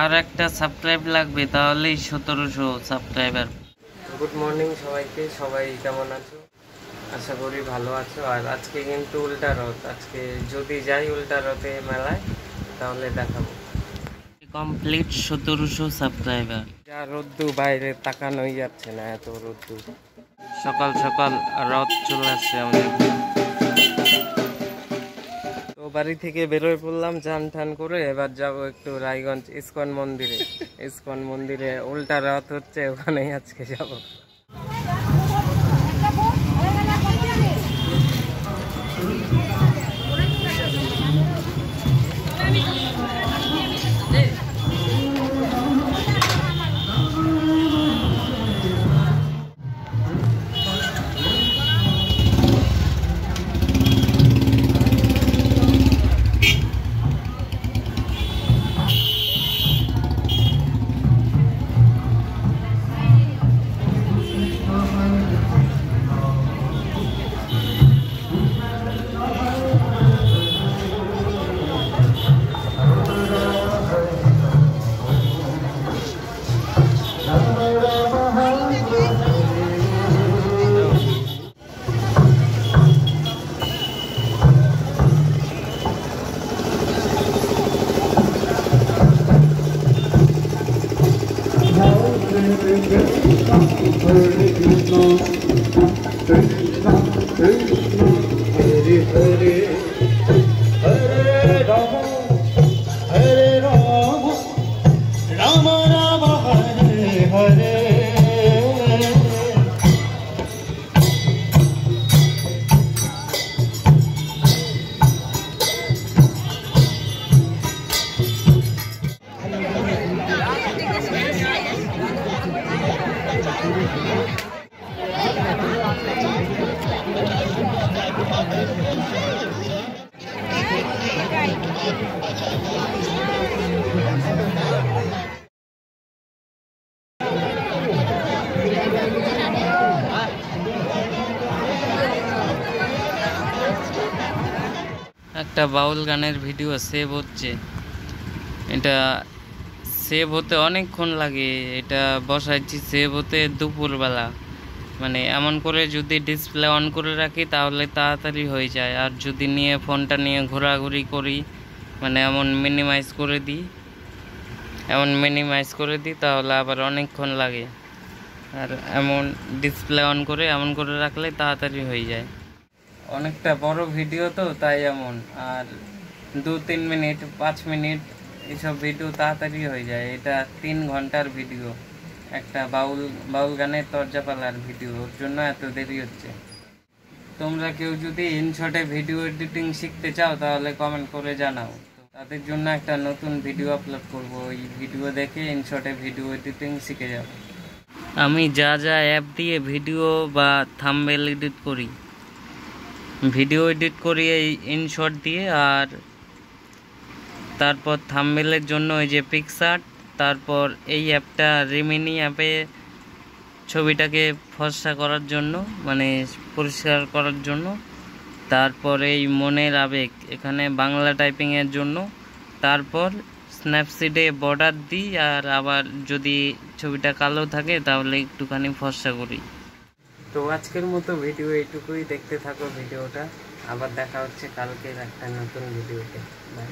আর একটা সাবস্ক্রাইব লাগবে, তাহলেই 1700 সাবস্ক্রাইবার। গুড মর্নিং সবাইকে, সবাই কেমন আছো? আশা করি ভালো আছো। আর আজকে কিন্তু উল্টা রথ, আজকে যদি যাই উল্টা রথে মেলায় তাহলে দেখাবো। Complete 1700 subscriber. যা রোদ্দু, বাইরে তাকানোই যাচ্ছে না, এত রোদ্দু। সকাল সকাল রথ চলে আসছে আমাদের। তো বাড়ি থেকে বেরোয় পড়লাম চান টান করে, এবার যাবো একটু রায়গঞ্জ ইস্কন মন্দিরে। ইস্কন মন্দিরে উল্টা রথ হচ্ছে, ওখানেই আজকে যাবো। একটা বাউল গানের ভিডিও সেভ হচ্ছে, এটা সেভ হতে অনেকক্ষণ লাগে। এটা বসাইছি সেভ হতে দুপুরবেলা। মানে এমন করে যদি ডিসপ্লে অন করে রাখি তাহলে তাড়াতাড়ি হয়ে যায়, আর যদি নিয়ে ফোনটা নিয়ে ঘোরাঘুরি করি, মানে এমন মিনিমাইজ করে দিই তাহলে আবার অনেকক্ষণ লাগে। আর এমন ডিসপ্লে অন করে এমন করে রাখলে তাড়াতাড়ি হয়ে যায়। অনেকটা বড় ভিডিও তো তাই এমন, আর 2-3 মিনিট 5 মিনিট এসব ভিডিও তাড়াতাড়ি হয়ে যায়। এটা 3 ঘন্টার ভিডিও, একটা বাউল গানের তরজাপালার ভিডিও, ওর জন্য এত দেরি হচ্ছে। তোমরা কেউ যদি ইনশটে ভিডিও এডিটিং শিখতে চাও তাহলে কমেন্ট করে জানাও, তাদের জন্য একটা নতুন ভিডিও আপলোড করব। ওই ভিডিও দেখে ইনশটে ভিডিও এডিটিং শিখে যাও। আমি যা যা অ্যাপ দিয়ে ভিডিও বা থাম্বনেল এডিট করি, এই ইনশট দিয়ে, আর তারপর থাম্বনেলের জন্য ওই যে পিকসার্ট, তারপর এই অ্যাপটা রিমিনি অ্যাপে ছবিটাকে ফর্সা করার জন্য, মানে পরিষ্কার করার জন্য, তারপর এই মনের আবেগ এখানে বাংলা টাইপিংয়ের জন্য, তারপর স্ন্যাপসিডে বর্ডার দিই, আর আবার যদি ছবিটা কালো থাকে তাহলে একটুখানি ফর্সা করি। তো আজকের মতো ভিডিও এইটুকুই, দেখতে থাকো ভিডিওটা। আবার দেখা হচ্ছে কালকের একটা নতুন ভিডিওতে। বাই।